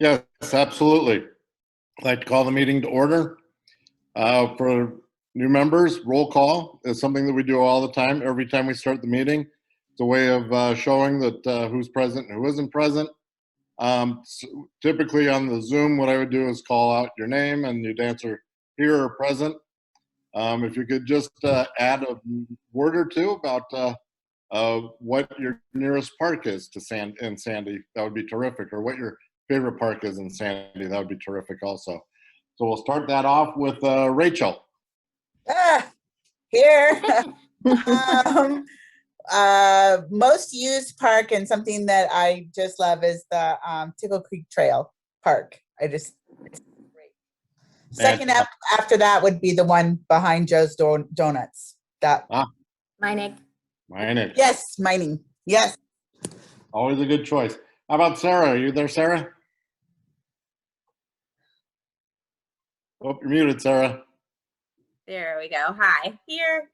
Yes, absolutely. I'd like to call the meeting to order. For new members, roll call is something that we do all the time. Every time we start the meeting, it's a way of showing that who's present and who isn't present. Typically on the Zoom, what I would do is call out your name and you'd answer here or present. If you could just add a word or two about what your nearest park is to Sandy, that would be terrific. Or what your favorite park is in Sandy, that would be terrific also. So we'll start that off with Rachel. Here. Most used park and something that I just love is the Tickle Creek Trail Park. It's great. Second up after that would be the one behind Joe's Donuts. Mining. Yes, mining. Yes. Always a good choice. How about Sarah? Are you there, Sarah? Oh, you're muted, Sarah. There we go. Hi. Here.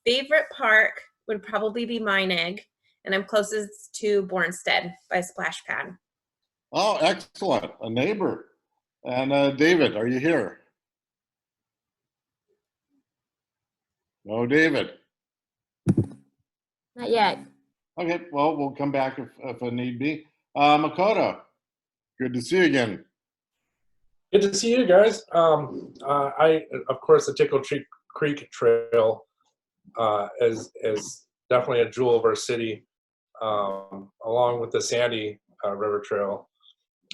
Favorite park would probably be Meinig, and I'm closest to Bornstead by Splash Pad. Oh, excellent. A neighbor. And David, are you here? No, David. Not yet. Okay, well, we'll come back if a need be. Makoto, good to see you again. Good to see you guys. I, of course, the Tickle Creek Trail is definitely a jewel of our city, along with the Sandy River Trail.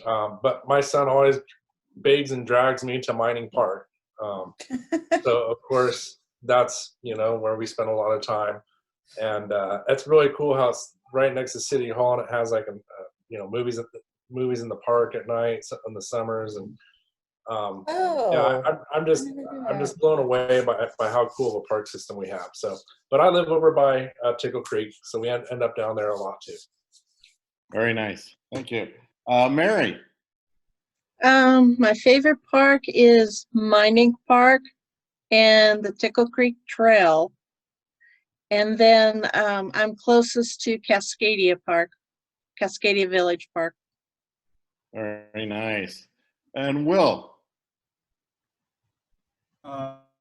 But my son always begs and drags me to Mining Park. So, of course, that's, where we spend a lot of time. And it's really cool how it's right next to City Hall, and it has like, movies in the park at night in the summers. And yeah, I'm just blown away by how cool of a park system we have. So, but I live over by Tickle Creek, so we end up down there a lot too. Very nice, thank you. Mary. My favorite park is Mining Park and the Tickle Creek Trail, and then I'm closest to Cascadia Village Park. Very nice. And Will.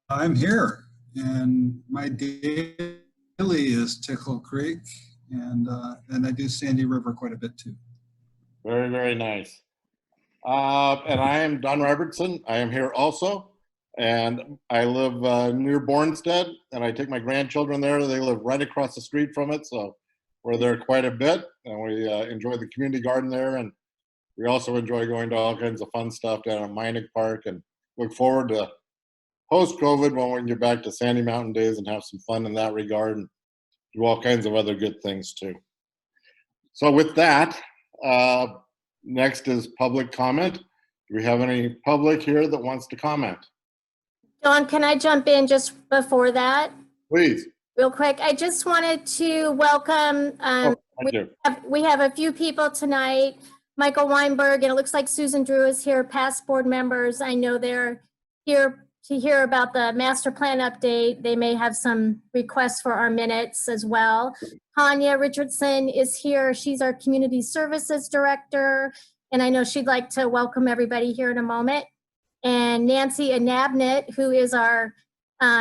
I'm here, and my daily is Tickle Creek, and I do Sandy River quite a bit too. Very, very nice. And I am Don Robertson. I am here also, and I live near Bornstead, and I take my grandchildren there. They live right across the street from it, so we're there quite a bit, and we enjoy the community garden there, and we also enjoy going to all kinds of fun stuff down at Meinig Park, and look forward to post-COVID when we can get back to Sandy Mountain Days and have some fun in that regard and do all kinds of other good things too. So with that, next is public comment. Do we have any public here that wants to comment? Don, can I jump in just before that? Please. Real quick, I just wanted to welcome, we have a few people tonight. Michael Weinberg, and it looks like Susan Drew is here, past board members. I know they're here to hear about the master plan update. They may have some requests for our minutes as well. Tanya Richardson is here. She's our community services director, and I know she'd like to welcome everybody here in a moment. And Nancy Anabnit, who is our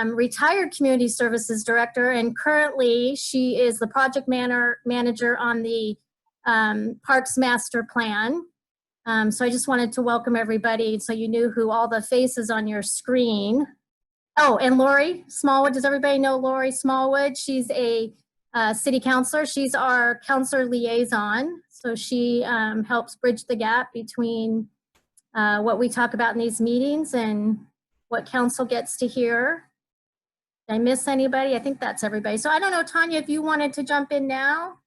retired community services director, and currently she is the project manager on the Parks Master Plan. So I just wanted to welcome everybody so you knew who all the faces on your screen. Oh, and Lori Smallwood. Does everybody know Lori Smallwood? She's a city councilor. She's our councilor liaison. So she helps bridge the gap between what we talk about in these meetings and what council gets to hear. Did I miss anybody? I think that's everybody. So I don't know, Tanya, if you wanted to jump in now.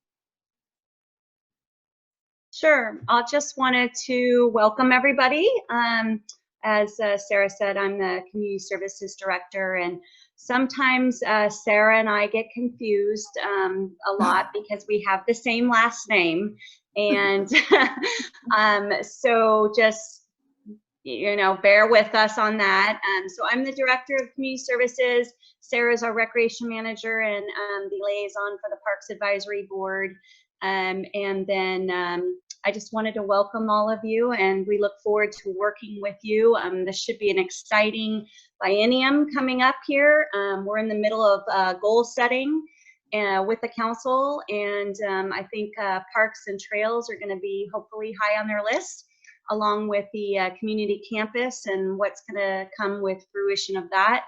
Sure. I just wanted to welcome everybody. As Sarah said, I'm the Community Services Director, and sometimes Sarah and I get confused a lot because we have the same last name. And so just, bear with us on that. So I'm the Director of Community Services. Sarah's our Recreation Manager and the liaison for the Parks Advisory Board. And then I just wanted to welcome all of you, and we look forward to working with you. This should be an exciting biennium coming up here. We're in the middle of goal setting with the council, and I think parks and trails are going to be hopefully high on their list, along with the community campus and what's going to come with fruition of that.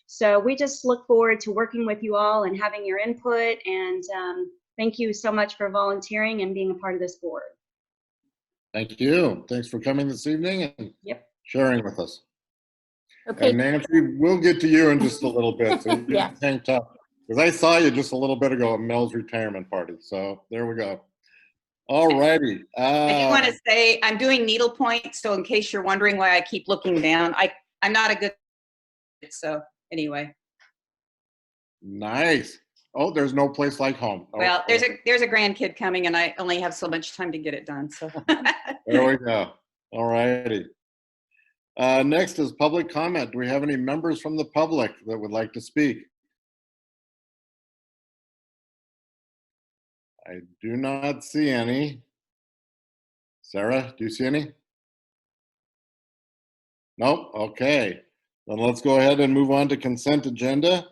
So we just look forward to working with you all and having your input, and thank you so much for volunteering and being a part of this board. Thank you. Thanks for coming this evening and sharing with us. Okay. And Nancy, we'll get to you in just a little bit. So you Yeah. hang tough. Because I saw you just a little bit ago at Mel's retirement party. So there we go. All righty. I do want to say I'm doing needlepoint, so in case you're wondering why I keep looking down, I'm not a good, so anyway. Nice. Oh, there's no place like home. Well, there's a grandkid coming, and I only have so much time to get it done. So there we go. All righty. Next is public comment. Do we have any members from the public that would like to speak? I do not see any. Sarah, do you see any? Nope. Okay. Then let's go ahead and move on to consent agenda,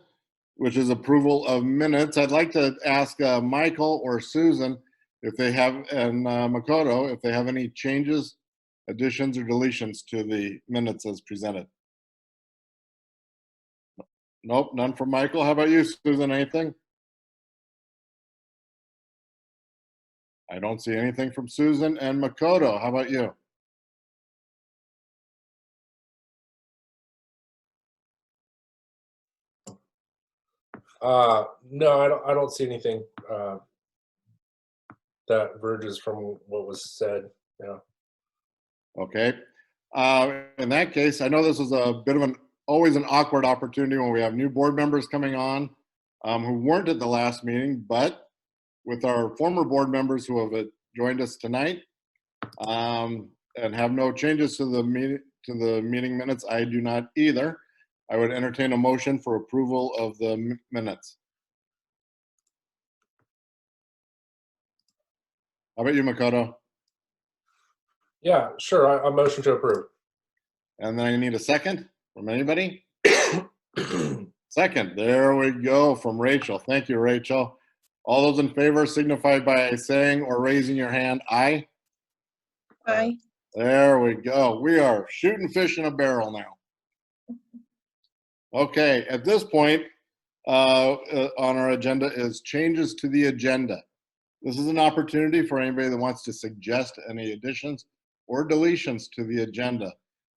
which is approval of minutes. I'd like to ask Michael or Susan if they have, and Makoto, if they have any changes, additions, or deletions to the minutes as presented. Nope, none from Michael. How about you, Susan? Anything? I don't see anything from Susan. And Makoto, how about you? No, I don't see anything that verges from what was said. Yeah. Okay. In that case, I know this is a bit of always an awkward opportunity when we have new board members coming on who weren't at the last meeting, but with our former board members who have joined us tonight and have no changes to the meeting minutes, I do not either. I would entertain a motion for approval of the minutes. How about you, Makoto? Yeah, sure. I motion to approve. And then I need a second from anybody. Second, there we go, from Rachel. Thank you, Rachel. All those in favor signify by saying or raising your hand. Aye. Aye. There we go. We are shooting fish in a barrel now. Okay, at this point on our agenda is changes to the agenda. This is an opportunity for anybody that wants to suggest any additions or deletions to the agenda.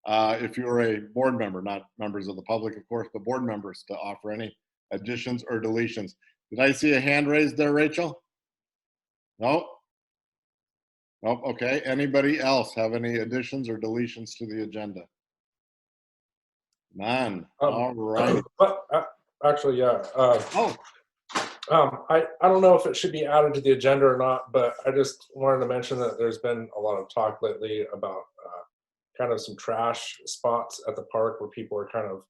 If you're a board member, not members of the public, of course, but board members, to offer any additions or deletions. Did I see a hand raised there, Rachel? No? Nope. Okay. Anybody else have any additions or deletions to the agenda? None. All right. But actually, yeah. I don't know if it should be added to the agenda or not, but I just wanted to mention that there's been a lot of talk lately about kind of some trash spots at the park where people are kind of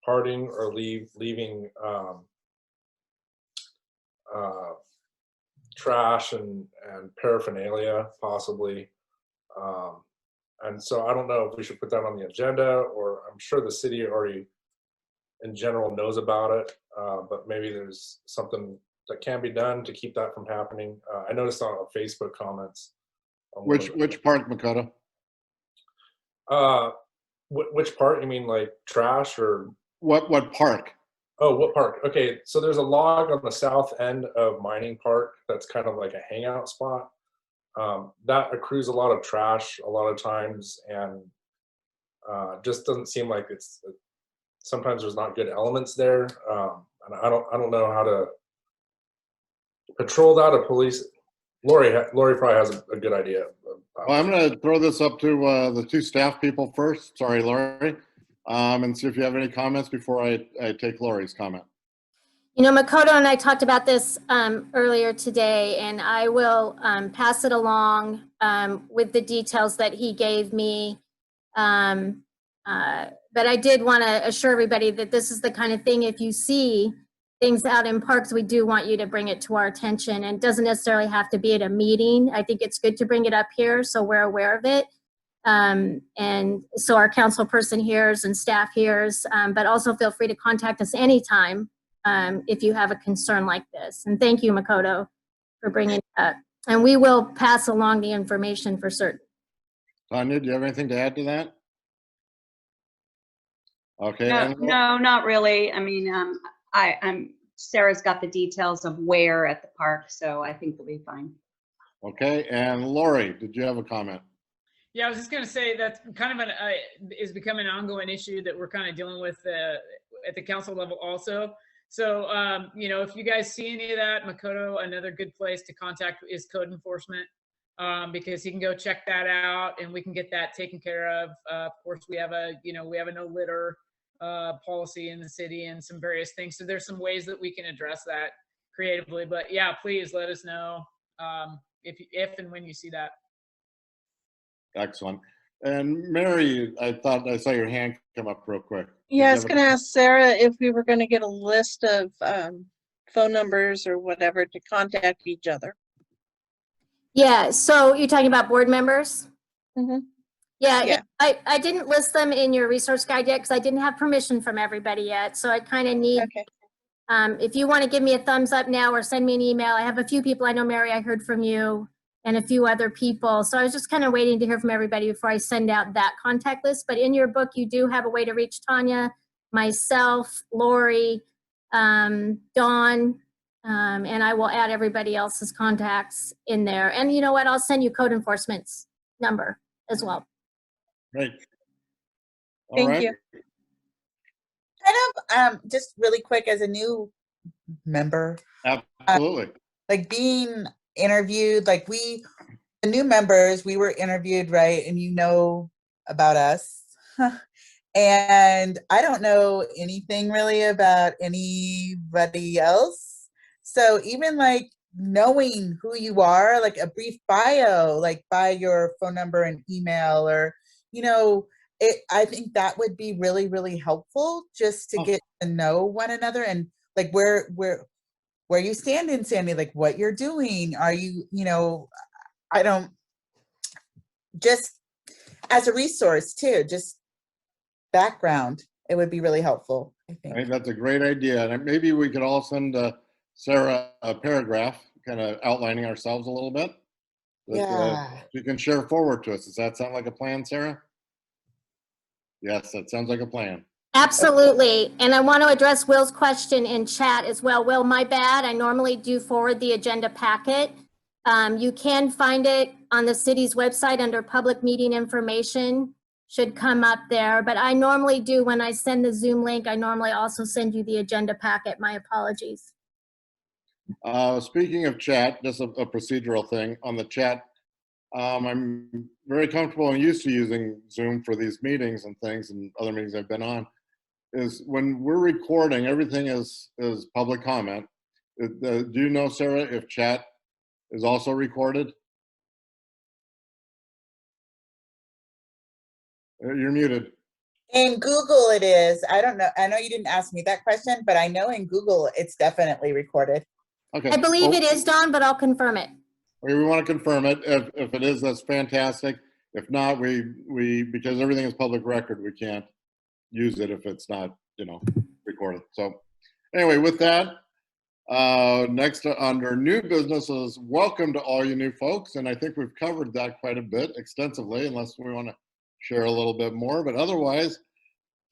partying or leaving trash and paraphernalia possibly. And so I don't know if we should put that on the agenda, or I'm sure the city already in general knows about it, but maybe there's something that can be done to keep that from happening. I noticed on Facebook comments. Which part, Makoto? Which part? You mean like trash or? What park? Oh, what park? Okay, so there's a log on the south end of Mining Park that's kind of like a hangout spot. That accrues a lot of trash a lot of times, and just doesn't seem like it's. Sometimes there's not good elements there, and I don't know how to patrol that. A police. Lori probably has a good idea. Well, I'm going to throw this up to the two staff people first. Sorry, Lori. And see if you have any comments before I take Lori's comment. You know, Makoto and I talked about this earlier today, and I will pass it along with the details that he gave me. But I did want to assure everybody that this is the kind of thing, if you see things out in parks, we do want you to bring it to our attention, and it doesn't necessarily have to be at a meeting. I think it's good to bring it up here so we're aware of it. And so our council person hears and staff hears, but also feel free to contact us anytime if you have a concern like this. And thank you, Makoto, for bringing it up. And we will pass along the information for certain. Tanya, do you have anything to add to that? Okay. No, and- no, not really. I mean, I'm Sarah's got the details of where at the park, so I think we'll be fine. Okay, and Lori, did you have a comment? Yeah, I was just going to say that's kind of is becoming an ongoing issue that we're kind of dealing with at the council level also. So, you know, if you guys see any of that, Makoto, another good place to contact is code enforcement, because he can go check that out and we can get that taken care of. Of course, we have a no litter policy in the city and some various things. So there's some ways that we can address that creatively. But yeah, please let us know if and when you see that. Excellent. And Mary, I thought I saw your hand come up real quick. Yeah, I was going to ask Sarah if we were going to get a list of phone numbers or whatever to contact each other. Yeah, so you're talking about board members? Mhm. Yeah, Yeah. I didn't list them in your resource guide yet because I didn't have permission from everybody yet. So I kind of need, Okay. if you want to give me a thumbs up now or send me an email. I have a few people. I know, Mary, I heard from you and a few other people. So I was just kind of waiting to hear from everybody before I send out that contact list. But in your book, you do have a way to reach Tanya, myself, Lori, Dawn, and I will add everybody else's contacts in there. And you know what? I'll send you code enforcement's number as well. Great. All Thank right. you. Kind of just really quick as a new member, Absolutely. like being interviewed, like the new members, we were interviewed, right? And you know about us. And I don't know anything really about anybody else. So even like knowing who you are, like a brief bio, like by your phone number and email, or, you know, I think that would be really, really helpful just to get to know one another and like where you stand in Sandy, like what you're doing. Are you, you know, I don't, just as a resource too, just background, it would be really helpful, I I think. think that's a great idea. And maybe we could all send Sarah a paragraph kind of outlining ourselves a little bit. That, Yeah. you can share forward to us. Does that sound like a plan, Sarah? Yes, that sounds like a plan. Absolutely. And I want to address Will's question in chat as well. Will, my bad. I normally do forward the agenda packet. You can find it on the city's website under public meeting information. Should come up there. But I normally do, when I send the Zoom link, I normally also send you the agenda packet. My apologies. Speaking of chat, just a procedural thing on the chat. I'm very comfortable and used to using Zoom for these meetings and things and other meetings I've been on. Is when we're recording, everything is public comment. Do you know, Sarah, if chat is also recorded? You're muted. In Google it is. I don't know. I know you didn't ask me that question, but I know in Google it's definitely recorded. Okay. I believe it is, Dawn, but I'll confirm it. We want to confirm it. If it is, that's fantastic. If not, we because everything is public record, we can't use it if it's not, you know, recorded. So anyway, with that, next under new businesses, welcome to all you new folks. And I think we've covered that quite a bit extensively, unless we want to share a little bit more. But otherwise,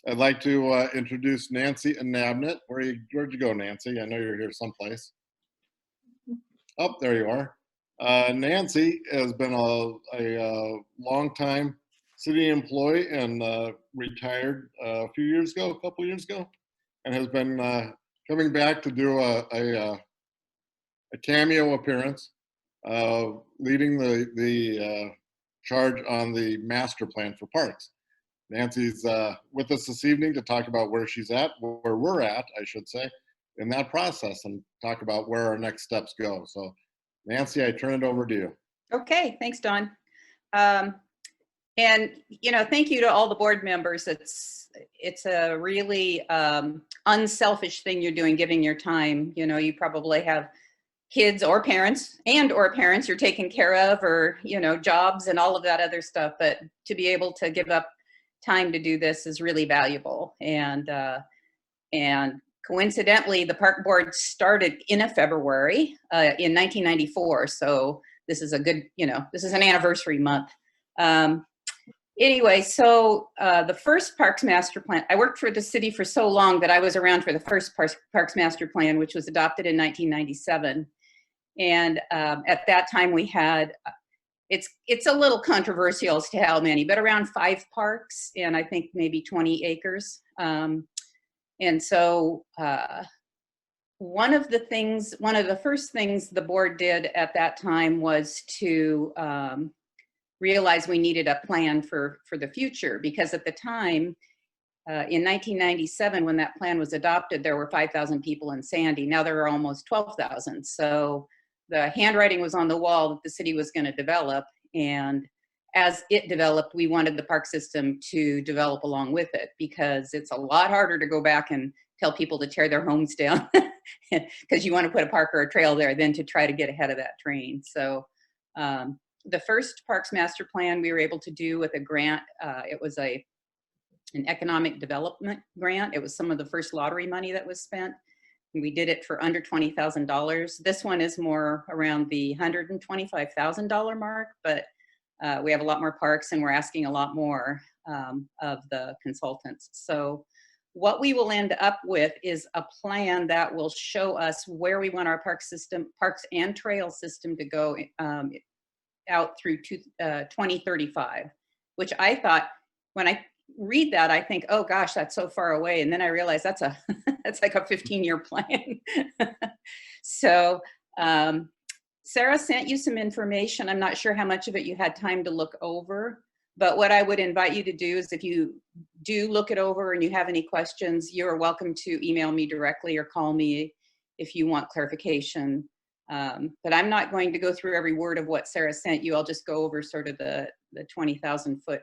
I'd like to introduce Nancy Anabnett. Where'd you go, Nancy? I know you're here someplace. Oh, there you are. Nancy has been a long-time city employee and retired a couple years ago, and has been coming back to do a cameo appearance, leading the charge on the master plan for parks. Nancy's with us this evening to talk about where she's at, where we're at, I should say, in that process, and talk about where our next steps go. So Nancy, I turn it over to you. Okay, thanks, Don. And, you know, thank you to all the board members. It's a really unselfish thing you're doing, giving your time. You know, you probably have kids or parents you're taking care of, or, you know, jobs and all of that other stuff. But to be able to give up time to do this is really valuable. And coincidentally, the park board started in a February in 1994. So this is a good, you know, this is an anniversary month. Anyway, so the first Parks Master Plan, I worked for the city for so long that I was around for the first Parks Master Plan, which was adopted in 1997. And at that time we had, it's a little controversial as to how many, but around 5 parks and I think maybe 20 acres. And so one of the first things the board did at that time was to realize we needed a plan for the future, because at the time, in 1997, when that plan was adopted, there were 5,000 people in Sandy. Now there are almost 12,000. So the handwriting was on the wall that the city was going to develop. And as it developed, we wanted the park system to develop along with it, because it's a lot harder to go back and tell people to tear their homes down because you want to put a park or a trail there than to try to get ahead of that train. So the first Parks Master Plan we were able to do with a grant. It was an economic development grant. It was some of the first lottery money that was spent. We did it for under $20,000. This one is more around the $125,000 mark, but we have a lot more parks and we're asking a lot more of the consultants. So what we will end up with is a plan that will show us where we want our parks and trail system to go out through 2035, which I thought, when I read that, I think, oh gosh, that's so far away. And then I realized that's like a 15-year plan. So Sarah sent you some information. I'm not sure how much of it you had time to look over, but what I would invite you to do is, if you do look it over and you have any questions, you're welcome to email me directly or call me if you want clarification. But I'm not going to go through every word of what Sarah sent you. I'll just go over sort of the 20,000 foot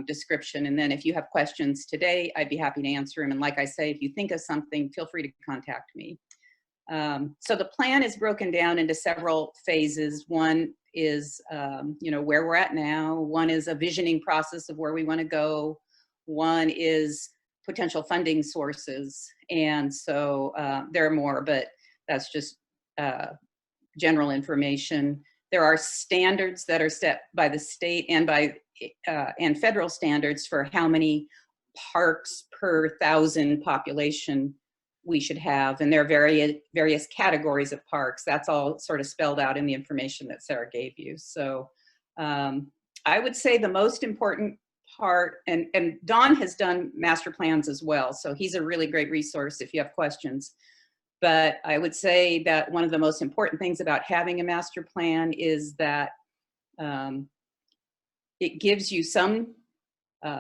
description. And then if you have questions today, I'd be happy to answer them. And like I say, if you think of something, feel free to contact me. So the plan is broken down into several phases. One is, you know, where we're at now. One is a visioning process of where we want to go. One is potential funding sources. And so there are more, but that's just general information. There are standards that are set by the state and federal standards for how many parks per 1,000 population we should have, and there are various categories of parks. That's all sort of spelled out in the information that Sarah gave you. So I would say the most important part, and Don has done master plans as well, so he's a really great resource if you have questions. But I would say that one of the most important things about having a master plan is that it gives you some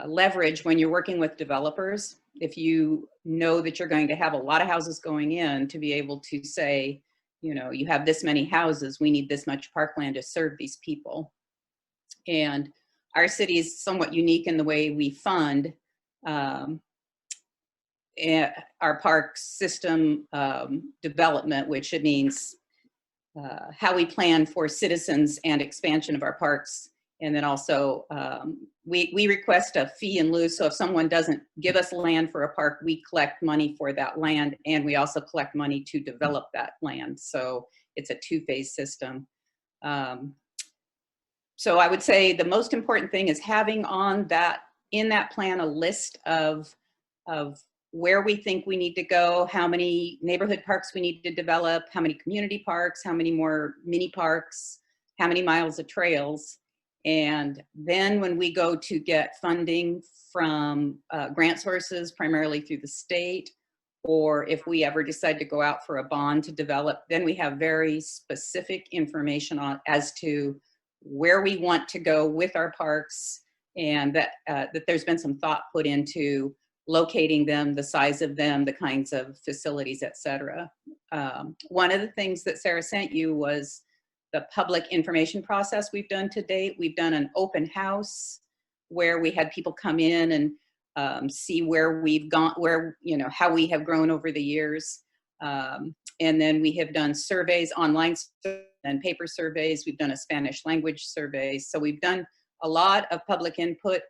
leverage when you're working with developers. If you know that you're going to have a lot of houses going in, to be able to say, you know, you have this many houses, we need this much parkland to serve these people. And our city is somewhat unique in the way we fund our park system development, which it means how we plan for citizens and expansion of our parks. And then also we request a fee in lieu. So if someone doesn't give us land for a park, we collect money for that land, and we also collect money to develop that land. So it's a 2-phase system. So I would say the most important thing is having in that plan a list of where we think we need to go, how many neighborhood parks we need to develop, how many community parks, how many more mini parks, how many miles of trails. And then when we go to get funding from grant sources, primarily through the state, or if we ever decide to go out for a bond to develop, then we have very specific information as to where we want to go with our parks, and that there's been some thought put into locating them, the size of them, the kinds of facilities, et cetera. One of the things that Sarah sent you was the public information process we've done to date. We've done an open house where we had people come in and see where we've gone, where, you know, how we have grown over the years. And then we have done surveys, online and paper surveys. We've done a Spanish language survey. So we've done a lot of public input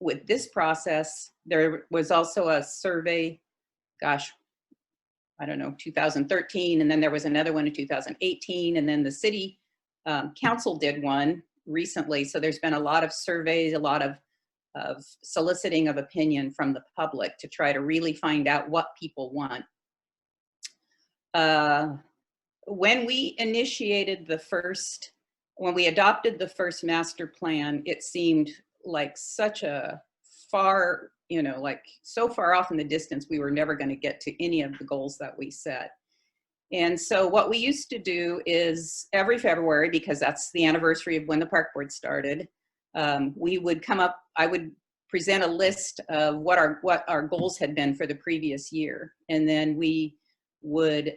with this process. There was also a survey, gosh, I don't know, 2013, and then there was another one in 2018, and then the city council did one recently. So there's been a lot of surveys, a lot of soliciting of opinion from the public to try to really find out what people want. When we initiated when we adopted the first master plan, it seemed like such a far, you know, like so far off in the distance, we were never going to get to any of the goals that we set. And so what we used to do is every February, because that's the anniversary of when the park board started, we would come up, I would present a list of what our goals had been for the previous year. And then we would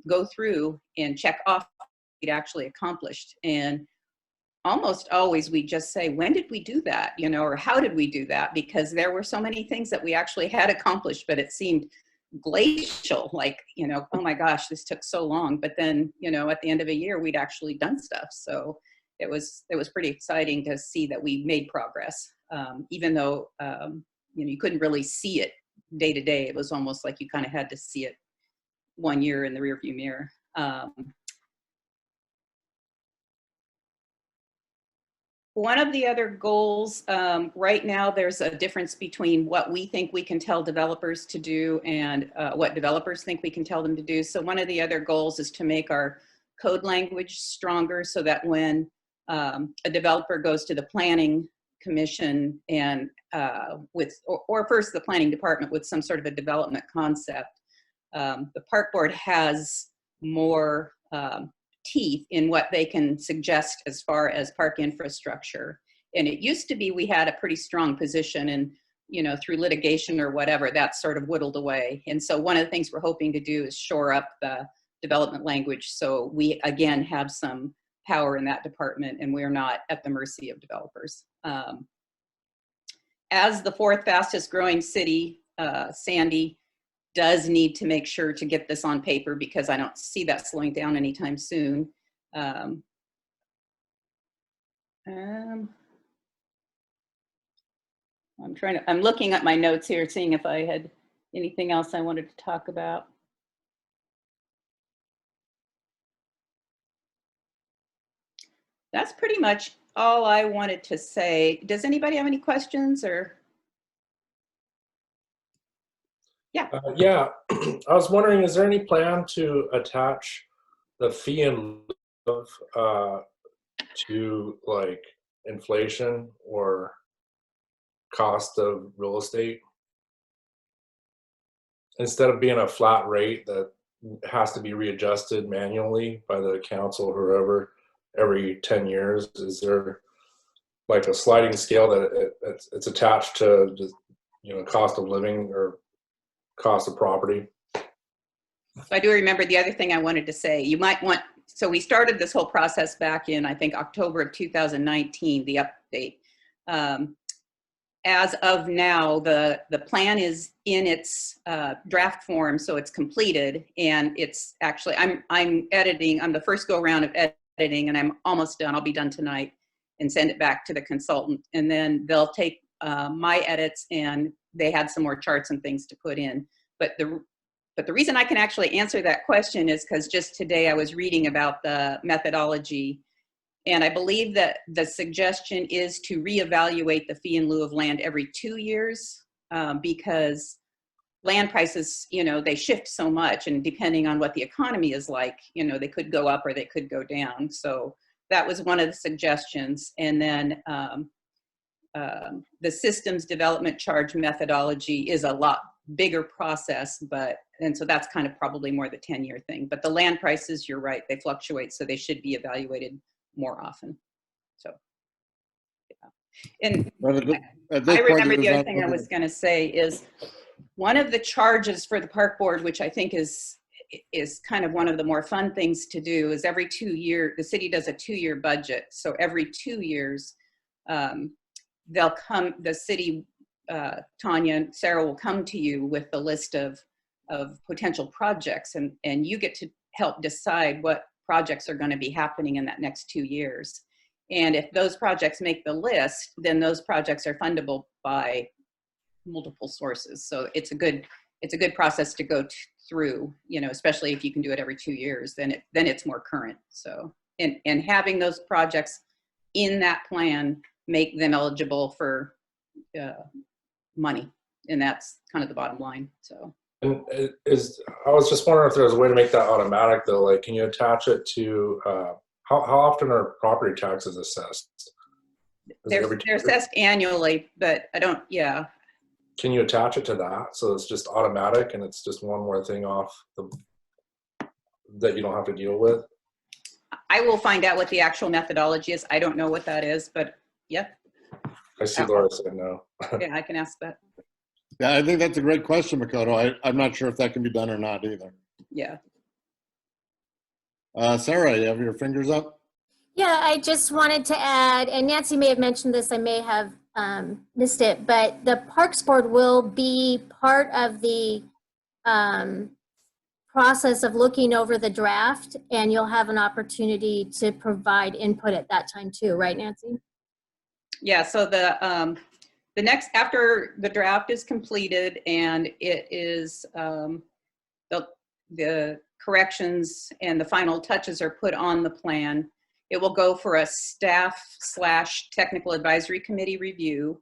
go through and check off what we'd actually accomplished. And almost always we just say, when did we do that? You know, or how did we do that? Because there were so many things that we actually had accomplished, but it seemed glacial, like, you know, oh my gosh, this took so long. But then, you know, at the end of a year, we'd actually done stuff. So it was pretty exciting to see that we made progress, even though, you know, you couldn't really see it day to day. It was almost like you kind of had to see it 1 year in the rearview mirror. One of the other goals, right now, there's a difference between what we think we can tell developers to do and what developers think we can tell them to do. So one of the other goals is to make our code language stronger so that when a developer goes to the planning commission and or first the planning department with some sort of a development concept, the park board has more teeth in what they can suggest as far as park infrastructure. And it used to be we had a pretty strong position, and, you know, through litigation or whatever, that sort of whittled away. And so one of the things we're hoping to do is shore up the development language so we again have some power in that department and we're not at the mercy of developers. As the fourth fastest growing city, Sandy does need to make sure to get this on paper, because I don't see that slowing down anytime soon. I'm looking at my notes here, seeing if I had anything else I wanted to talk about. That's pretty much all I wanted to say. Does anybody have any questions or? Yeah. Yeah, I was wondering, is there any plan to attach the fee in lieu to like inflation or cost of real estate, instead of being a flat rate that has to be readjusted manually by the council or whoever every 10 years? Is there like a sliding scale that it's attached to just, you know, cost of living or cost of property? I do remember the other thing I wanted to say. You might want, so we started this whole process back in, I think, October of 2019, the update. As of now, the plan is in its draft form, so it's completed, and it's actually, I'm editing, I'm the first go round of editing, and I'm almost done. I'll be done tonight and send it back to the consultant, and then they'll take my edits, and they had some more charts and things to put in. But the reason I can actually answer that question is because just today I was reading about the methodology, and I believe that the suggestion is to reevaluate the fee in lieu of land every 2 years, because land prices, you know, they shift so much, and depending on what the economy is like, you know, they could go up or they could go down. So that was one of the suggestions. And then the systems development charge methodology is a lot bigger process, and so that's kind of probably more the 10-year thing. But the land prices, you're right, they fluctuate, so they should be evaluated more often. So, yeah. And I remember the other thing I was going to say is one of the charges for the park board, which I think is kind of one of the more fun things to do, is every 2 years, the city does a 2-year budget. So every 2 years, the city, Tanya and Sarah will come to you with the list of potential projects, and you get to help decide what projects are going to be happening in that next 2 years. And if those projects make the list, then those projects are fundable by multiple sources. So it's a good process to go through, you know, especially if you can do it every 2 years, then it's more current. So, and having those projects in that plan make them eligible for money. And that's kind of the bottom line, so. And I was just wondering if there was a way to make that automatic though. Like, can you attach it to, how often are property taxes assessed? They're assessed annually, but I don't, yeah. Can you attach it to that? So it's just automatic and it's just one more thing off that you don't have to deal with? I will find out what the actual methodology is. I don't know what that is, but yeah. I see Laura said no. Yeah, I can ask that. Yeah, I think that's a great question, Makoto. I'm not sure if that can be done or not either. Yeah. Sarah, you have your fingers up? Yeah, I just wanted to add, and Nancy may have mentioned this, I may have missed it, but the Parks Board will be part of the process of looking over the draft, and you'll have an opportunity to provide input at that time too, right, Nancy? Yeah, so the next, after the draft is completed and it is, the corrections and the final touches are put on the plan, it will go for a staff/technical advisory committee review.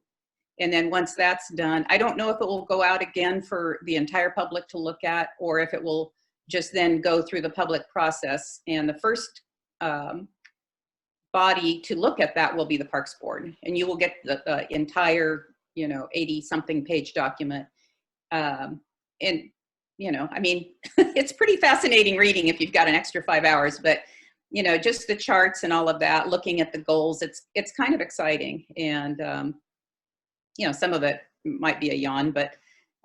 And then once that's done, I don't know if it will go out again for the entire public to look at, or if it will just then go through the public process. And the first body to look at that will be the Parks Board. And you will get the entire, 80-something page document. And, I mean, it's pretty fascinating reading if you've got an extra 5 hours, but just the charts and all of that, looking at the goals, it's kind of exciting. And, some of it might be a yawn, but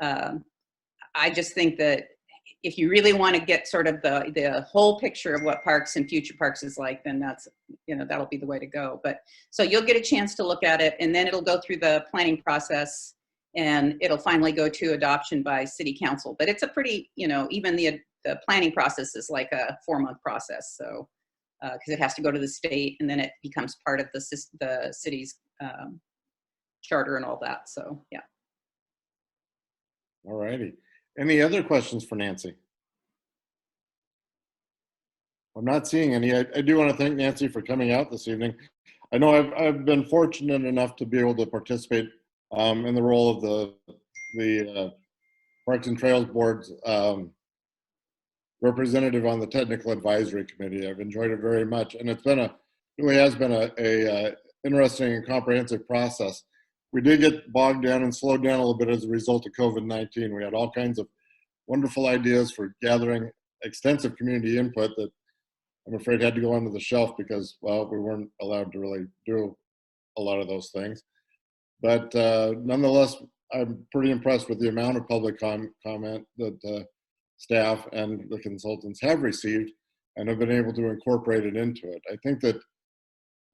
I just think that if you really want to get sort of the whole picture of what parks and future parks is like, then that's, that'll be the way to go. But so you'll get a chance to look at it, and then it'll go through the planning process, and it'll finally go to adoption by city council. But it's a pretty, even the planning process is like a 4-month process. So, because it has to go to the state, and then it becomes part of the city's charter and all that. So, yeah. All righty. Any other questions for Nancy? I'm not seeing any. I do want to thank Nancy for coming out this evening. I know I've been fortunate enough to be able to participate in the role of the Parks and Trails Board's representative on the Technical Advisory Committee. I've enjoyed it very much, and it's been really has been a interesting and comprehensive process. We did get bogged down and slowed down a little bit as a result of COVID-19. We had all kinds of wonderful ideas for gathering extensive community input that I'm afraid had to go onto the shelf because, well, we weren't allowed to really do a lot of those things. But nonetheless, I'm pretty impressed with the amount of public comment that staff and the consultants have received and have been able to incorporate it into it. I think that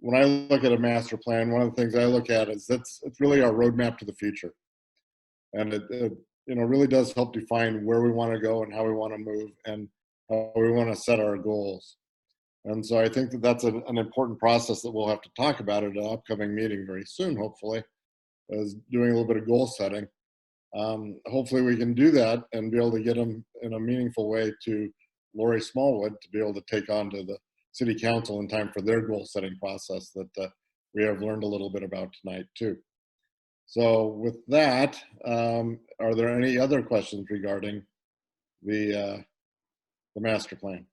when I look at a master plan, one of the things I look at is it's really our roadmap to the future. And it really does help define where we want to go and how we want to move and how we want to set our goals. And so I think that that's an important process that we'll have to talk about at an upcoming meeting very soon, hopefully, is doing a little bit of goal setting. Hopefully we can do that and be able to get them in a meaningful way to Lori Smallwood to be able to take on to the City Council in time for their goal setting process that we have learned a little bit about tonight too. So with that, are there any other questions regarding the master plan?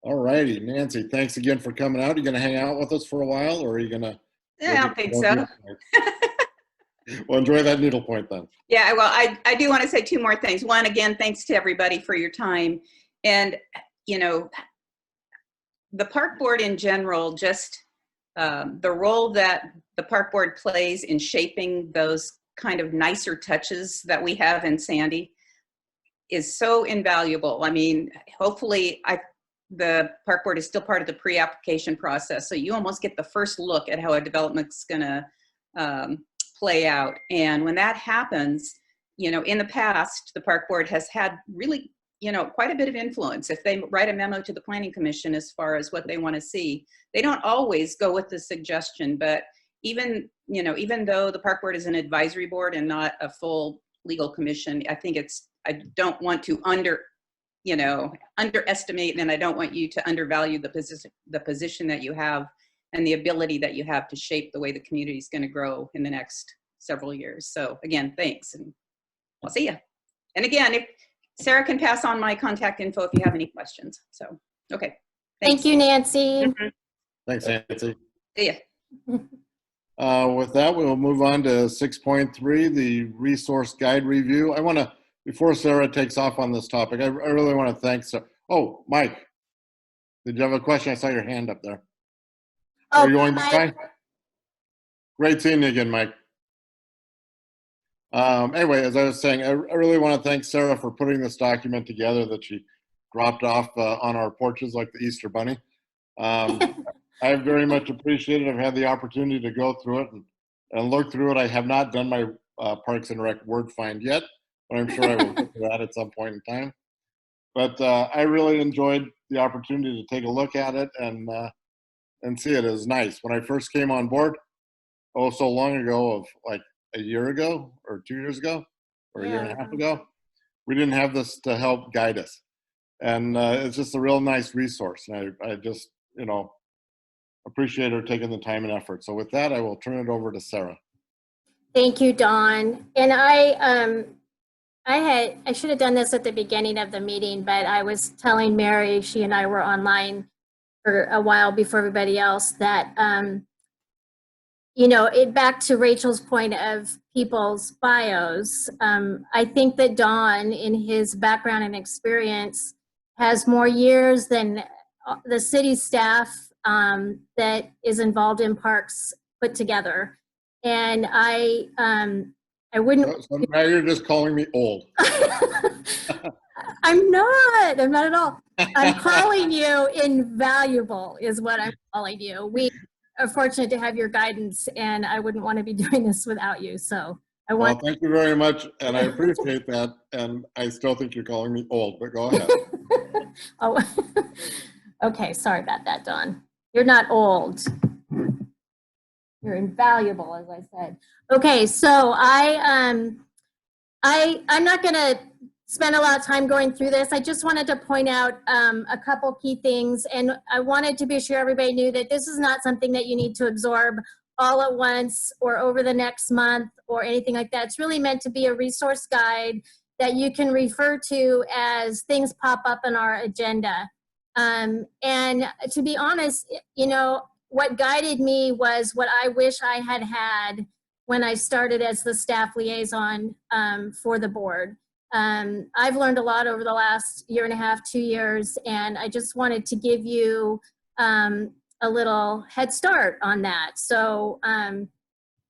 All righty, Nancy, thanks again for coming out. Are you going to hang out with us for a while, or are you going to? I don't think so. Well, enjoy that needlepoint then. Yeah, well, I do want to say 2 more things. One, again, thanks to everybody for your time. And, the park board in general, just the role that the park board plays in shaping those kind of nicer touches that we have in Sandy is so invaluable. I mean, hopefully the park board is still part of the pre-application process. So you almost get the first look at how a development's gonna play out. And when that happens, you know, in the past, the park board has had really, you know, quite a bit of influence. If they write a memo to the planning commission as far as what they want to see, they don't always go with the suggestion, but even, you know, even though the park board is an advisory board and not a full legal commission, I think I don't want to underestimate, and I don't want you to undervalue the position that you have and the ability that you have to shape the way the community is going to grow in the next several years. So again, thanks, and I'll see you. And again, if Sarah can pass on my contact info if you have any questions. So, okay. Thanks. Thank you, Nancy. Thanks, Nancy. See ya. With that, we'll move on to 6.3, the resource guide review. I want to, before Sarah takes off on this topic, I really want to thank Sarah. Oh, Mike, did you have a question? I saw your hand up there. Oh, Are you going Mike. by? Great seeing you again, Mike. Anyway, as I was saying, I really want to thank Sarah for putting this document together that she dropped off on our porches like the Easter Bunny. I very much appreciate it. I've had the opportunity to go through it and look through it. I have not done my Parks and Rec word find yet, but I'm sure I will get to that at some point in time. But I really enjoyed the opportunity to take a look at it and see it. It was nice. When I first came on board, oh, so long ago, of like a year ago or 2 years ago or a year and a half ago, we didn't have this to help guide us. And it's just a real nice resource. And I just, you know, appreciate her taking the time and effort. So with that, I will turn it over to Sarah. Thank you, Dawn. And I should have done this at the beginning of the meeting, but I was telling Mary, she and I were online for a while before everybody else, that you know, back to Rachel's point of people's bios, I think that Don, in his background and experience, has more years than the city staff that is involved in parks put together. And I wouldn't. So now you're just calling me old. I'm not at all. I'm calling you invaluable is what I'm calling you. We are fortunate to have your guidance, and I wouldn't want to be doing this without you. So I want. Well, thank you very much, and I appreciate that. And I still think you're calling me old, but go ahead. Oh, okay. Sorry about that, Dawn. You're not old. You're invaluable, as I said. Okay, so I'm not going to spend a lot of time going through this. I just wanted to point out a couple key things, and I wanted to be sure everybody knew that this is not something that you need to absorb all at once or over the next month or anything like that. It's really meant to be a resource guide that you can refer to as things pop up in our agenda. And to be honest, you know, what guided me was what I wish I had had when I started as the staff liaison for the board. I've learned a lot over the last year and a half, 2 years, and I just wanted to give you a little head start on that. So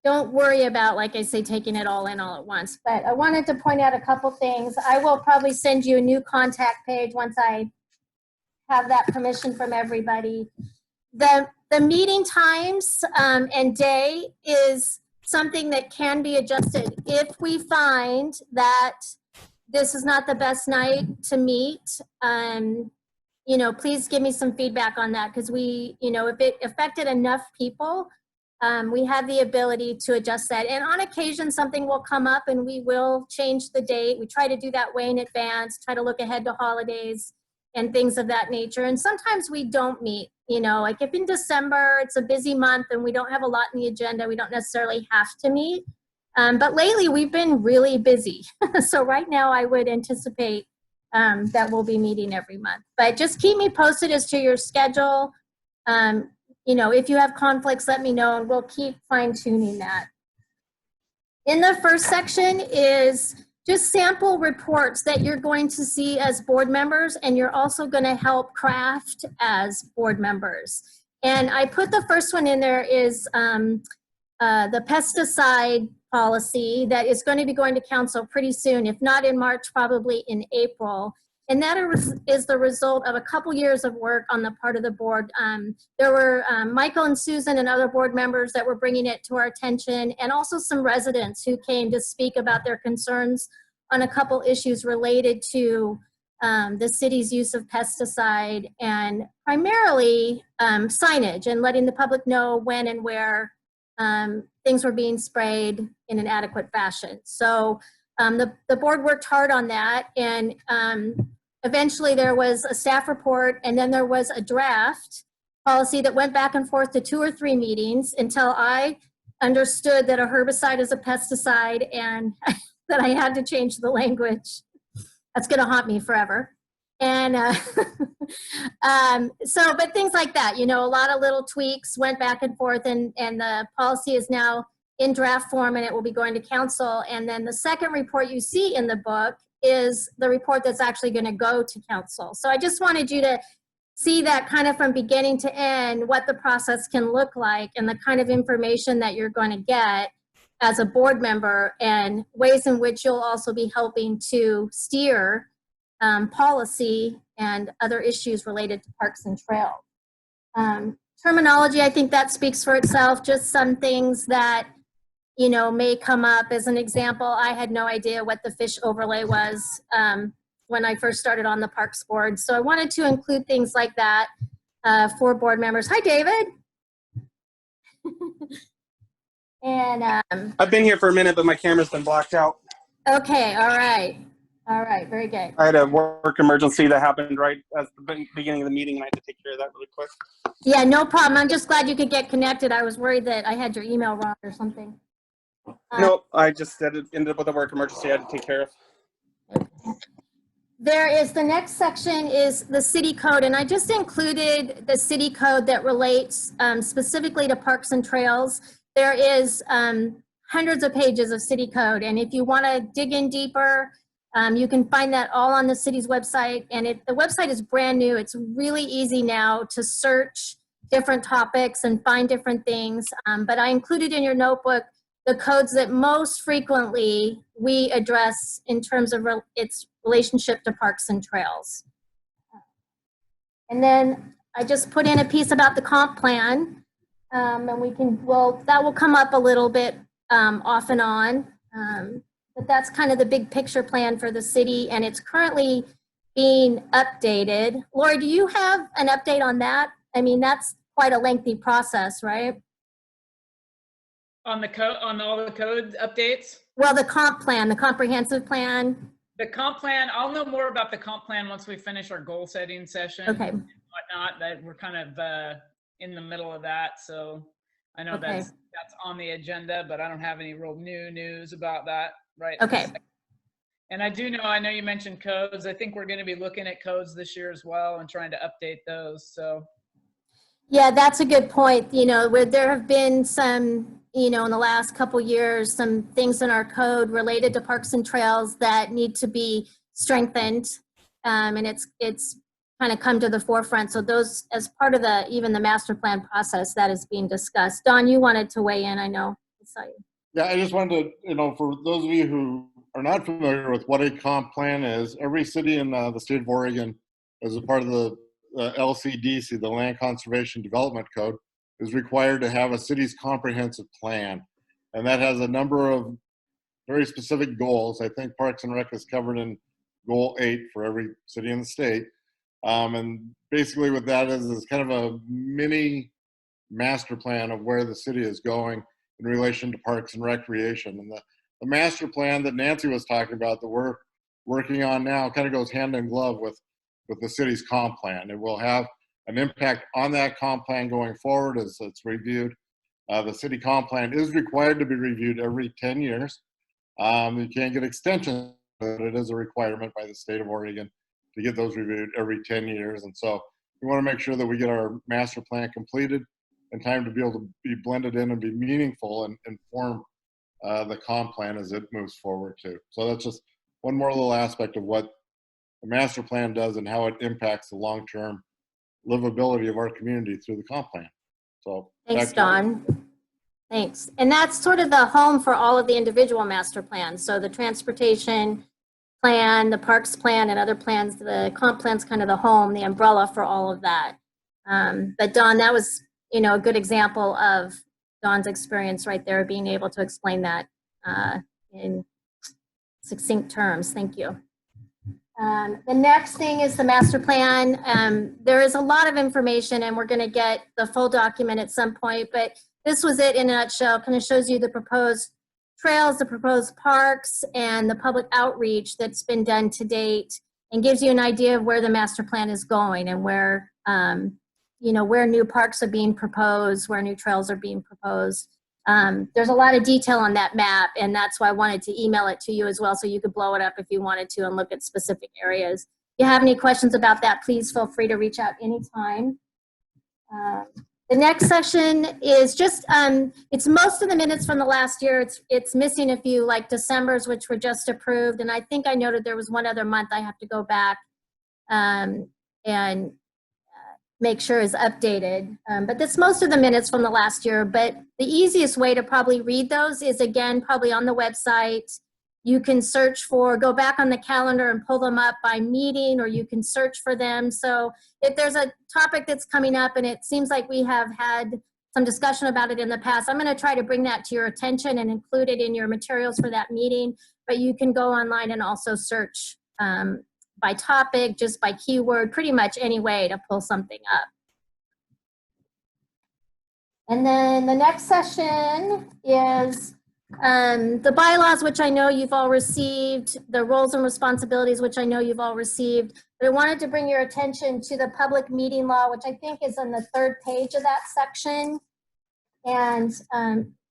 don't worry about, like I say, taking it all in all at once. But I wanted to point out a couple things. I will probably send you a new contact page once I have that permission from everybody. The meeting times and day is something that can be adjusted. If we find that this is not the best night to meet, you know, please give me some feedback on that, because we, you know, if it affected enough people, we have the ability to adjust that. And on occasion, something will come up and we will change the date. We try to do that way in advance, try to look ahead to holidays and things of that nature. And sometimes we don't meet, you know, like if in December, it's a busy month and we don't have a lot in the agenda, we don't necessarily have to meet. But lately we've been really busy. So right now I would anticipate that we'll be meeting every month. But just keep me posted as to your schedule. You know, if you have conflicts, let me know and we'll keep fine tuning that. In the first section is just sample reports that you're going to see as board members, and you're also going to help craft as board members. And I put the first one in there is the pesticide policy that is going to be going to council pretty soon, if not in March, probably in April. And that is the result of a couple years of work on the part of the board. There were Michael and Susan and other board members that were bringing it to our attention, and also some residents who came to speak about their concerns on a couple issues related to the city's use of pesticide, and primarily signage and letting the public know when and where things were being sprayed in an adequate fashion. So the board worked hard on that, and eventually there was a staff report, and then there was a draft policy that went back and forth to 2 or 3 meetings until I understood that a herbicide is a pesticide and that I had to change the language. That's going to haunt me forever. And but things like that, you know, a lot of little tweaks went back and forth, and the policy is now in draft form, and it will be going to council. And then the second report you see in the book is the report that's actually going to go to council. So I just wanted you to see that kind of from beginning to end, what the process can look like and the kind of information that you're going to get as a board member, and ways in which you'll also be helping to steer policy and other issues related to parks and trails. Terminology, I think that speaks for itself. Just some things that, you know, may come up. As an example, I had no idea what the fish overlay was when I first started on the Parks Board. So I wanted to include things like that for board members. Hi, David. And I've been here for a minute, but my camera's been blocked out. okay, all right. All right, very good. I had a work emergency that happened right at the beginning of the meeting, and I had to take care of that really quick. Yeah, no problem. I'm just glad you could get connected. I was worried that I had your email wrong or something. No, I just said it ended up with a work emergency I had to take care of. There is, the next section is the city code, and I just included the city code that relates specifically to parks and trails. There is hundreds of pages of city code, and if you want to dig in deeper, you can find that all on the city's website. And the website is brand new. It's really easy now to search different topics and find different things. But I included in your notebook the codes that most frequently we address in terms of its relationship to parks and trails. And then I just put in a piece about the comp plan, and that will come up a little bit off and on. But that's kind of the big picture plan for the city, and it's currently being updated. Lori, do you have an update on that? I mean, that's quite a lengthy process, right? On the code, on all the code updates? Well, the comp plan, the comprehensive plan. The comp plan, I'll know more about the comp plan once we finish our goal setting session. Okay. And whatnot, that we're kind of in the middle of that. So I know Okay. that's on the agenda, but I don't have any real new news about that right Okay. now. And I know you mentioned codes. I think we're going to be looking at codes this year as well and trying to update those. So Yeah, that's a good point. You know, where there have been some, you know, in the last couple years, some things in our code related to parks and trails that need to be strengthened. And it's kind of come to the forefront. So those, as part of even the master plan process, that is being discussed. Don, you wanted to weigh in, I know. I saw you. Yeah, I just wanted to, you know, for those of you who are not familiar with what a comp plan is, every city in the state of Oregon, as a part of the LCDC, the Land Conservation Development Code, is required to have a city's comprehensive plan. And that has a number of very specific goals. I think Parks and Rec is covered in goal 8 for every city in the state. And basically what that is kind of a mini master plan of where the city is going in relation to parks and recreation. And the master plan that Nancy was talking about that we're working on now kind of goes hand in glove with the city's comp plan. It will have an impact on that comp plan going forward as it's reviewed. The city comp plan is required to be reviewed every 10 years. You can't get extensions, but it is a requirement by the state of Oregon to get those reviewed every 10 years. And so we want to make sure that we get our master plan completed in time to be able to be blended in and be meaningful and inform the comp plan as it moves forward too. So that's just one more little aspect of what the master plan does and how it impacts the long-term livability of our community through the comp plan. So Thanks, Don. Thanks. And that's sort of the home for all of the individual master plans. So the transportation, plan, the parks plan, and other plans. The comp plan's kind of the home, the umbrella for all of that. But Dawn, that was, a good example of Dawn's experience right there, being able to explain that in succinct terms. Thank you. The next thing is the master plan. There is a lot of information, and we're going to get the full document at some point, but this was it in a nutshell. Kind of shows you the proposed trails, the proposed parks, and the public outreach that's been done to date, and gives you an idea of where the master plan is going and where, where new parks are being proposed, where new trails are being proposed. There's a lot of detail on that map, and that's why I wanted to email it to you as well, so you could blow it up if you wanted to and look at specific areas. If you have any questions about that, please feel free to reach out anytime. The next session is just, it's most of the minutes from the last year. It's missing a few, like December's, which were just approved, and I think I noted there was one other month I have to go back and make sure is updated. But that's most of the minutes from the last year. But the easiest way to probably read those is, again, probably on the website. You can search for, go back on the calendar and pull them up by meeting, or you can search for them. So if there's a topic that's coming up and it seems like we have had some discussion about it in the past, I'm going to try to bring that to your attention and include it in your materials for that meeting. But you can go online and also search by topic, just by keyword, pretty much any way to pull something up. And then the next session is the bylaws, which I know you've all received, the roles and responsibilities, which I know you've all received. But I wanted to bring your attention to the public meeting law, which I think is on the 3rd page of that section. And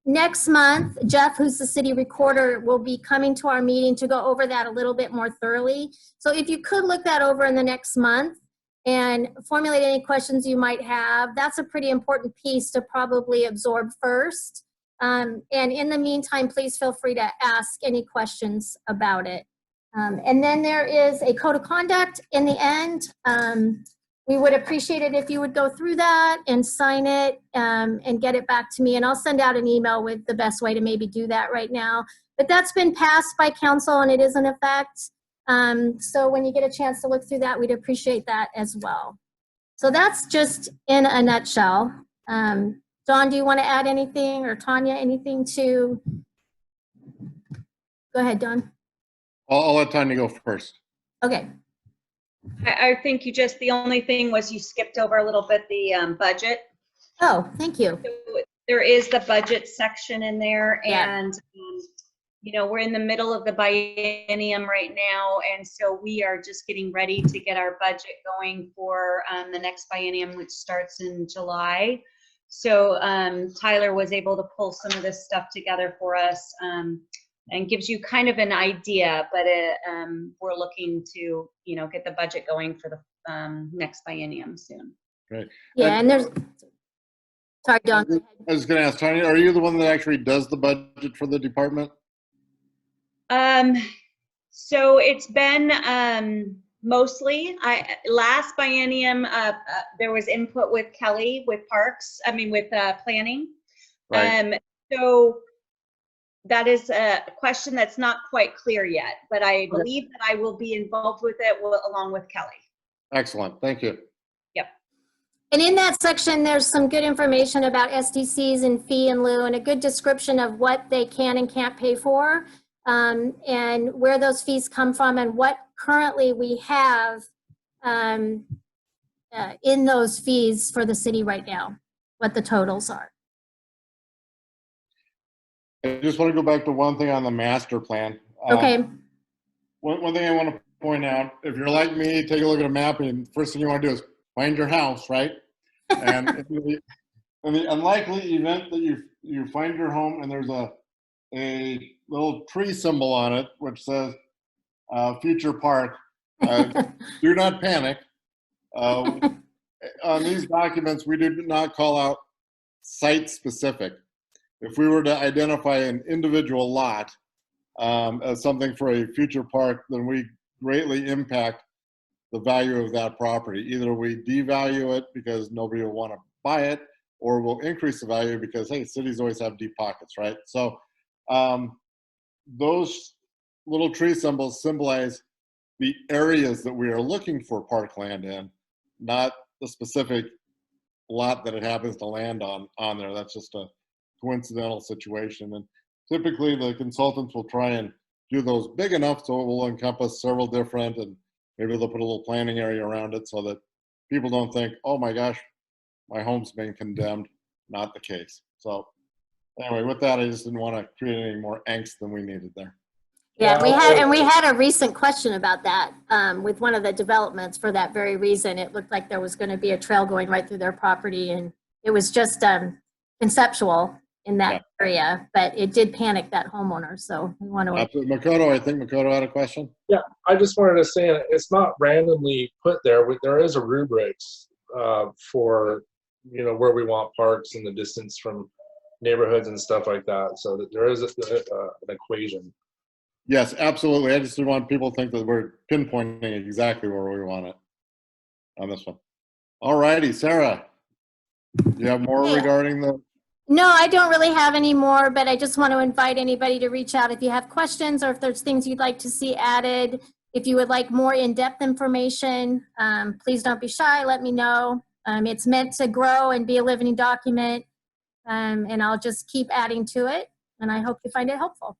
next month, Jeff, who's the city recorder, will be coming to our meeting to go over that a little bit more thoroughly. So if you could look that over in the next month and formulate any questions you might have, that's a pretty important piece to probably absorb first. And in the meantime, please feel free to ask any questions about it. And then there is a code of conduct in the end. We would appreciate it if you would go through that and sign it and get it back to me. And I'll send out an email with the best way to maybe do that right now. But that's been passed by council and it is in effect. So when you get a chance to look through that, we'd appreciate that as well. So that's just in a nutshell. Dawn, do you want to add anything, or Tanya, anything to? Go ahead, Dawn. I'll let Tanya go first. Okay. I think the only thing was you skipped over a little bit the budget. Oh, thank you. So there is the budget section in there, Yeah. and we're in the middle of the biennium right now, and so we are just getting ready to get our budget going for the next biennium, which starts in July. So Tyler was able to pull some of this stuff together for us and gives you kind of an idea, but we're looking to, get the budget going for the next biennium soon. Great. Yeah, and there's, sorry, Dawn. I was going to ask, Tanya, are you the one that actually does the budget for the department? So it's been mostly, last biennium, there was input with Kelly with with planning. Right. So that is a question that's not quite clear yet, but I believe that I will be involved with it along with Kelly. Excellent. Thank you. Yep. And in that section, there's some good information about SDCs and fee and lieu, and a good description of what they can and can't pay for, and where those fees come from, and what currently we have in those fees for the city right now, what the totals are. I just want to go back to one thing on the master plan. Okay. One thing I want to point out, if you're like me, take a look at a map and first thing you want to do is find your house, right? And in the unlikely event that you find your home and there's a little tree symbol on it which says future park, do not panic. On these documents, we did not call out site specific. If we were to identify an individual lot as something for a future park, then we greatly impact the value of that property. Either we devalue it because nobody will want to buy it, or we'll increase the value because, hey, cities always have deep pockets, right? So those little tree symbols symbolize the areas that we are looking for parkland in, not the specific lot that it happens to land on there. That's just a coincidental situation. And typically the consultants will try and do those big enough so it will encompass several different, and maybe they'll put a little planting area around it so that people don't think, oh my gosh, my home's been condemned. Not the case. So anyway, with that, I just didn't want to create any more angst than we needed there. Yeah, we had a recent question about that with one of the developments for that very reason. It looked like there was going to be a trail going right through their property, and it was just conceptual in that area, but it did panic that homeowner. So we want to. Makoto, I think Makoto had a question. Yeah, I just wanted to say it's not randomly put there. There is a rubrics for where we want parks and the distance from neighborhoods and stuff like that. So that there is an equation. Yes, absolutely. I just didn't want people to think that we're pinpointing exactly where we want it on this one. All righty, Sarah, do you have more regarding the? No, I don't really have any more, but I just want to invite anybody to reach out if you have questions or if there's things you'd like to see added. If you would like more in-depth information, please don't be shy. Let me know. It's meant to grow and be a living document, and I'll just keep adding to it, and I hope you find it helpful.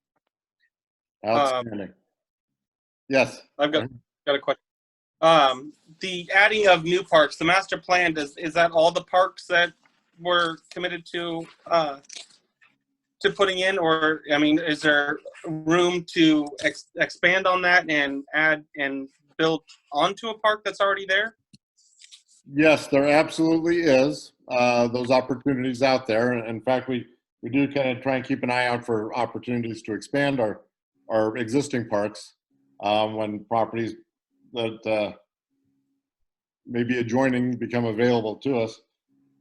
Outstanding. Yes. I've got a question. The adding of new parks, the master plan, is that all the parks that we're committed to putting in, or I mean, is there room to expand on that and add and build onto a park that's already there? Yes, there absolutely is those opportunities out there. In fact, we do kind of try and keep an eye out for opportunities to expand our existing parks when properties that may be adjoining become available to us.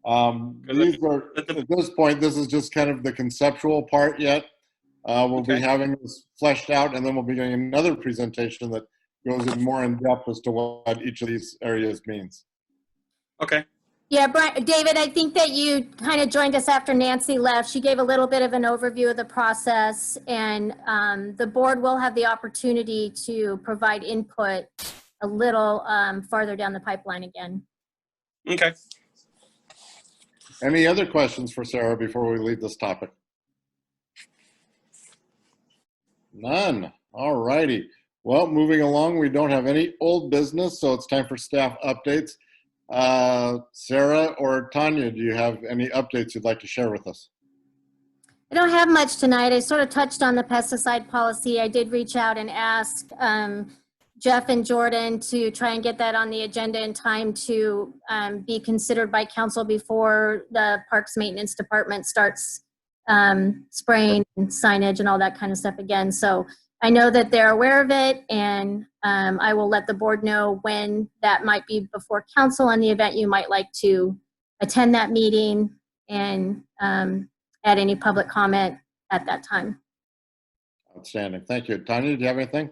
These are, at this point, this is just kind of the conceptual part yet. We'll be having this fleshed out, and then we'll be doing another presentation that goes in more in depth as to what each of these areas means. Okay. Yeah, David, I think that you kind of joined us after Nancy left. She gave a little bit of an overview of the process, and the board will have the opportunity to provide input a little farther down the pipeline again. Okay. Any other questions for Sarah before we leave this topic? None. All righty. Well, moving along, we don't have any old business, so it's time for staff updates. Sarah or Tanya, do you have any updates you'd like to share with us? I don't have much tonight. I sort of touched on the pesticide policy. I did reach out and ask Jeff and Jordan to try and get that on the agenda in time to be considered by council before the Parks Maintenance Department starts spraying and signage and all that kind of stuff again. So I know that they're aware of it, and I will let the board know when that might be before council in the event you might like to attend that meeting and add any public comment at that time. Outstanding. Thank you. Tanya, do you have anything?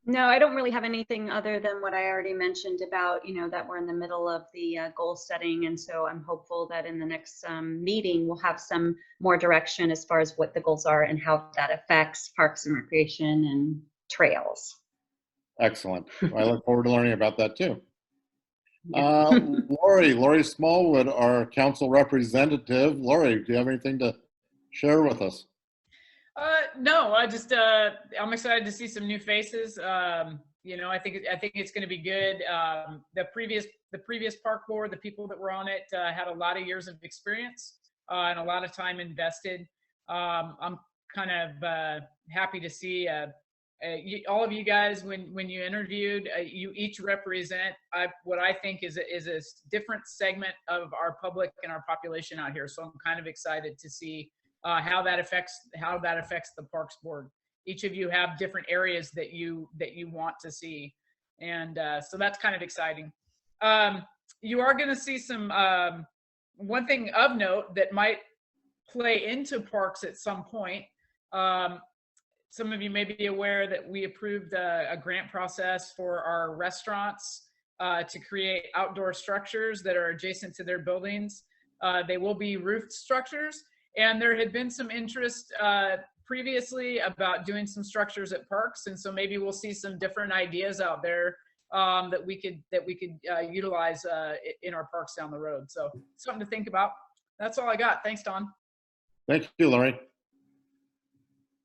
No, I don't really have anything other than what I already mentioned about, that we're in the middle of the goal setting. And so I'm hopeful that in the next meeting, we'll have some more direction as far as what the goals are and how that affects parks and recreation and trails. Excellent. I look forward to learning about that too. Lori Smallwood, our council representative. Lori, do you have anything to share with us? No, I'm excited to see some new faces. I think it's going to be good. The previous park board, the people that were on it, had a lot of years of experience and a lot of time invested. I'm kind of happy to see all of you guys when you interviewed. You each represent what I think is a different segment of our public and our population out here. So I'm kind of excited to see how that affects the Parks Board. Each of you have different areas that you want to see, and so that's kind of exciting. You are going to see some one thing of note that might play into parks at some point. Some of you may be aware that we approved a grant process for our restaurants to create outdoor structures that are adjacent to their buildings. They will be roofed structures. And there had been some interest previously about doing some structures at parks, and so maybe we'll see some different ideas out there that we could utilize in our parks down the road. So something to think about. That's all I got. Thanks, Don. Thank you, Larry.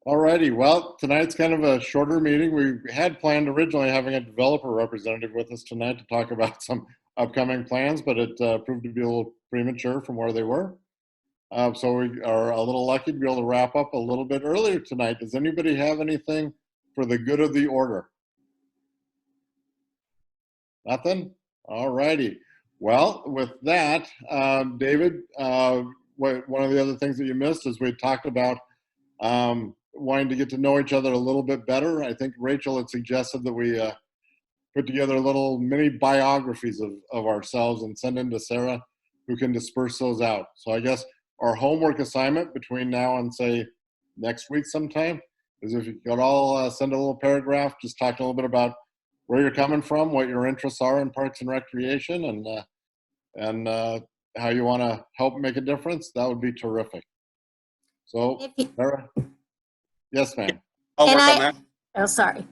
All righty. Well, tonight's kind of a shorter meeting. We had planned originally having a developer representative with us tonight to talk about some upcoming plans, but it proved to be a little premature from where they were. So we are a little lucky to be able to wrap up a little bit earlier tonight. Does anybody have anything for the good of the order? Nothing? All righty. Well, with that, David, one of the other things that you missed is we talked about wanting to get to know each other a little bit better. I think Rachel had suggested that we put together little mini biographies of ourselves and send them to Sarah, who can disperse those out. So I guess our homework assignment between now and say next week sometime is if you could all send a little paragraph, just talking a little bit about where you're coming from, what your interests are in parks and recreation, and how you want to help make a difference. That would be terrific. So, Sarah? Yes, ma'am. I'll work on that. Oh, sorry.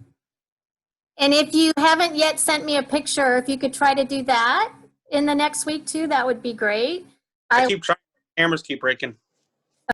And if you haven't yet sent me a picture, if you could try to do that in the next week too, that would be great. I keep trying. Cameras keep breaking.